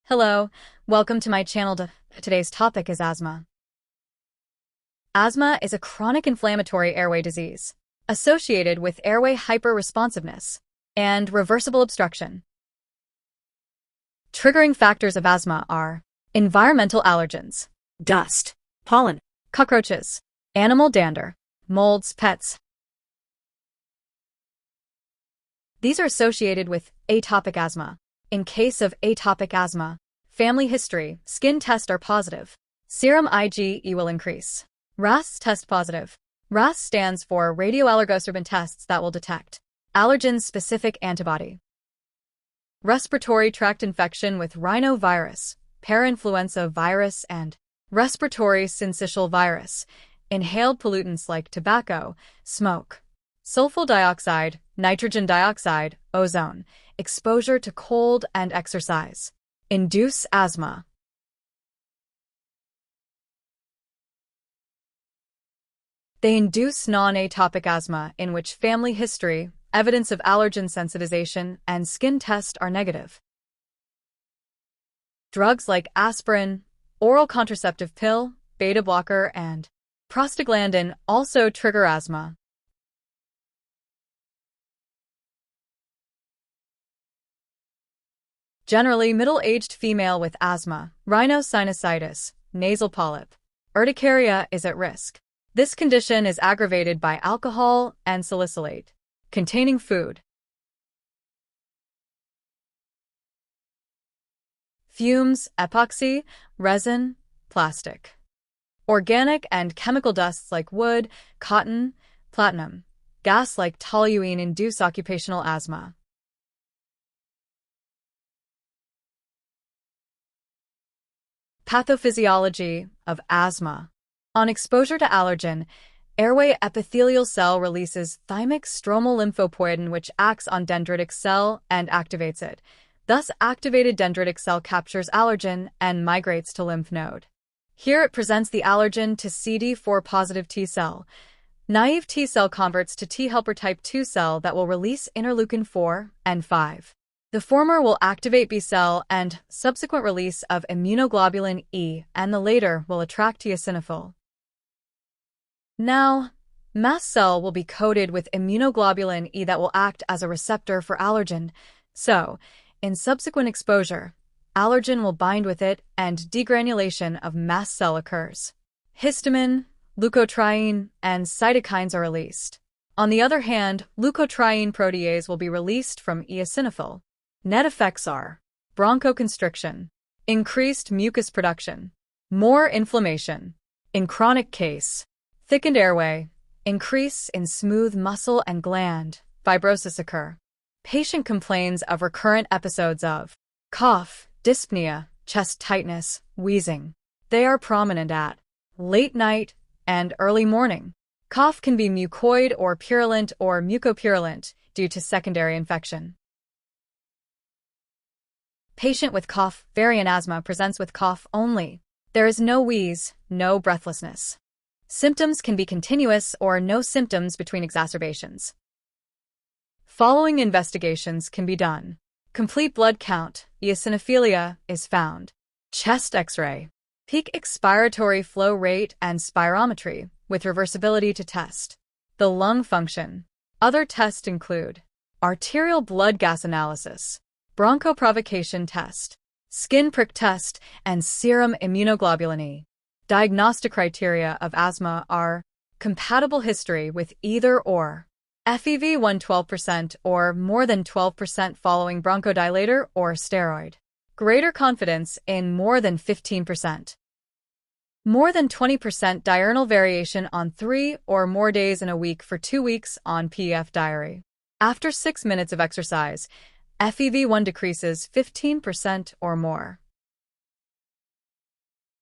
Hello, welcome to my channel. Today's topic is asthma. Asthma is a chronic inflammatory airway disease associated with airway hyperresponsiveness and reversible obstruction. Triggering factors of asthma are environmental allergens, dust, pollen, cockroaches, animal dander, molds, pets. These are associated with atopic asthma. In case of atopic asthma, family history, skin tests are positive. Serum IgE will increase. RAS test positive. RAS stands for radioallergosorbent tests that will detect allergen-specific antibody. Respiratory tract infection with rhinovirus, parainfluenza virus, and respiratory syncytial virus. Inhaled pollutants like tobacco, smoke, sulfur dioxide, nitrogen dioxide, ozone, exposure to cold and exercise induce asthma. They induce non-atopic asthma in which family history, evidence of allergen sensitization, and skin test are negative. Drugs like aspirin, oral contraceptive pill, beta blocker, and prostaglandin also trigger asthma. Generally, middle-aged female with asthma, rhinosinusitis, nasal polyp, urticaria is at risk. This condition is aggravated by alcohol and salicylate containing food. Fumes, epoxy, resin, plastic. Organic and chemical dusts like wood, cotton, platinum, gas like toluene induce occupational asthma. Pathophysiology of asthma. On exposure to allergen, airway epithelial cell releases thymic stromal lymphopoietin which acts on dendritic cell and activates it. Thus, activated dendritic cell captures allergen and migrates to lymph node. Here it presents the allergen to CD4 positive T cell. Naive T cell converts to T helper type 2 cell that will release interleukin 4 and 5. The former will activate B cell and subsequent release of immunoglobulin E, and the later will attract eosinophil. Now, mast cell will be coated with immunoglobulin E that will act as a receptor for allergen. So, in subsequent exposure, allergen will bind with it and degranulation of mast cell occurs. Histamine, leukotriene, and cytokines are released. On the other hand, leukotriene protease will be released from eosinophil. Net effects are bronchoconstriction, increased mucus production, more inflammation. In chronic case, thickened airway, increase in smooth muscle and gland, fibrosis occur. Patient complains of recurrent episodes of cough, dyspnea, chest tightness, wheezing. They are prominent at late night and early morning. Cough can be mucoid or purulent or mucopurulent due to secondary infection. Patient with cough variant asthma presents with cough only. There is no wheeze, no breathlessness. Symptoms can be continuous or no symptoms between exacerbations. Following investigations can be done. Complete blood count, eosinophilia, is found. Chest X-ray. Peak expiratory flow rate and spirometry, with reversibility to test. The lung function. Other tests include arterial blood gas analysis, bronchoprovocation test, skin prick test, and serum immunoglobulin E. Diagnostic criteria of asthma are compatible history with either or, FEV1 12% or more than 12% following bronchodilator or steroid, greater confidence in more than 15%, more than 20% diurnal variation on 3 or more days in a week for 2 weeks on PF diary. After 6 minutes of exercise, FEV1 decreases 15% or more.